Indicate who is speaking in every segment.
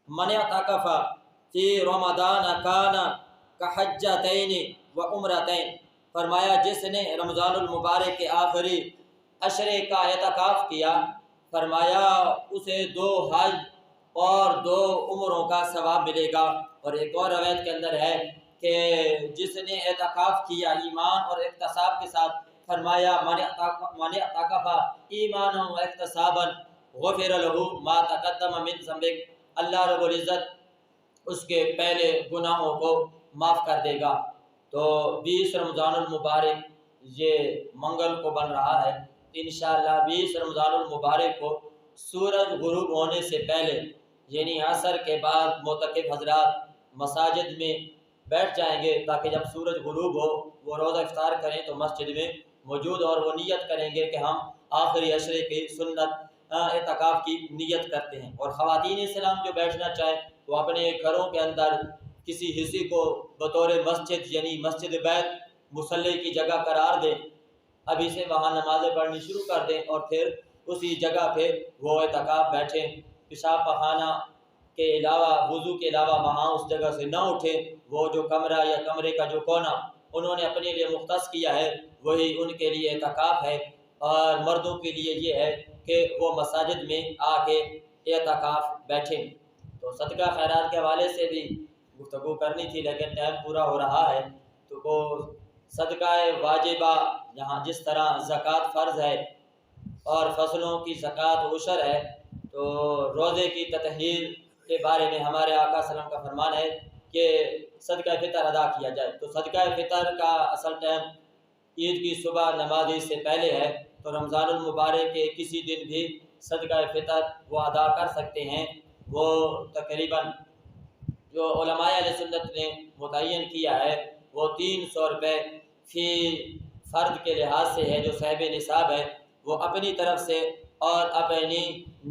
Speaker 1: من اعتکف فی رمضان کان کحجتین و عمرتین، فرمایا جس نے رمضان المبارک کے آخری عشرے کا اعتکاف کیا، فرمایا اسے 2 حج اور 2 عمروں کا ثواب ملے گا۔ اور ایک اور روایت کے اندر ہے کہ جس نے اعتکاف کیا ایمان اور احتساب کے ساتھ، فرمایا من اعتکف ایمانا و احتسابا غفر له ما تقدم من ذنبه، اللہ رب العزت اس کے پہلے گناہوں کو معاف کر دے گا۔ تو 20 رمضان المبارک یہ منگل کو بن رہا ہے، انشاءاللہ 20 رمضان المبارک کو سورج غروب ہونے سے پہلے یعنی عصر کے بعد معتکف حضرات مساجد میں بیٹھ جائیں گے، تاکہ جب سورج غروب ہو وہ روزہ افطار کریں تو مسجد میں موجود، اور وہ نیت کریں گے کہ ہم آخری عشرے کی سنت اعتکاف کی نیت کرتے ہیں۔ اور خواتین اسلام جو بیٹھنا چاہیں وہ اپنے گھروں کے اندر کسی حصے کو بطور مسجد یعنی مسجد بیت مصلی کی جگہ قرار دیں، ابھی سے وہاں نمازیں پڑھنی شروع کر دیں، اور پھر اسی جگہ پہ وہ اعتکاف بیٹھیں، پیشاب پخانہ کے علاوہ وضو کے علاوہ وہاں اس جگہ سے نہ اٹھیں۔ وہ جو کمرہ یا کمرے کا جو کونا انہوں نے اپنے لیے مختص کیا ہے وہی ان کے لیے اعتکاف ہے، اور مردوں کے لیے یہ ہے کہ وہ مساجد میں آ کے اعتکاف بیٹھیں۔ تو صدقہ خیرات کے حوالے سے بھی گفتگو کرنی تھی لیکن ٹائم پورا ہو رہا ہے، تو وہ صدقہ واجبہ جہاں جس طرح زکوٰۃ فرض ہے اور فصلوں کی زکوٰۃ عشر ہے، تو روزے کی تطہیر کے بارے میں ہمارے آقا صلی اللہ علیہ وسلم کا فرمان ہے کہ صدقہ فطر ادا کیا جائے۔ تو صدقہ فطر کا اصل ٹائم عید کی صبح نماز عید سے پہلے ہے، تو رمضان المبارک کے کسی دن بھی صدقہ فطر وہ ادا کر سکتے ہیں۔ وہ تقریباً جو علماء اہل سنت نے متعین کیا ہے وہ 300 روپے فی فرد کے لحاظ سے ہے، جو صاحب نصاب ہے وہ اپنی طرف سے اور اپنی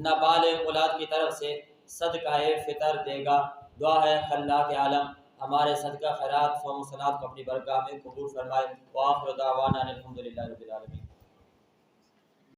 Speaker 1: نابالغ اولاد کی طرف سے صدقہ فطر دے گا۔ دعا ہے خلاق عالم ہمارے صدقہ خیرات صوم و صلات کو اپنی برگاہ میں قبول فرمائے۔ وآخر دعوانا الحمدللہ رب العالمین۔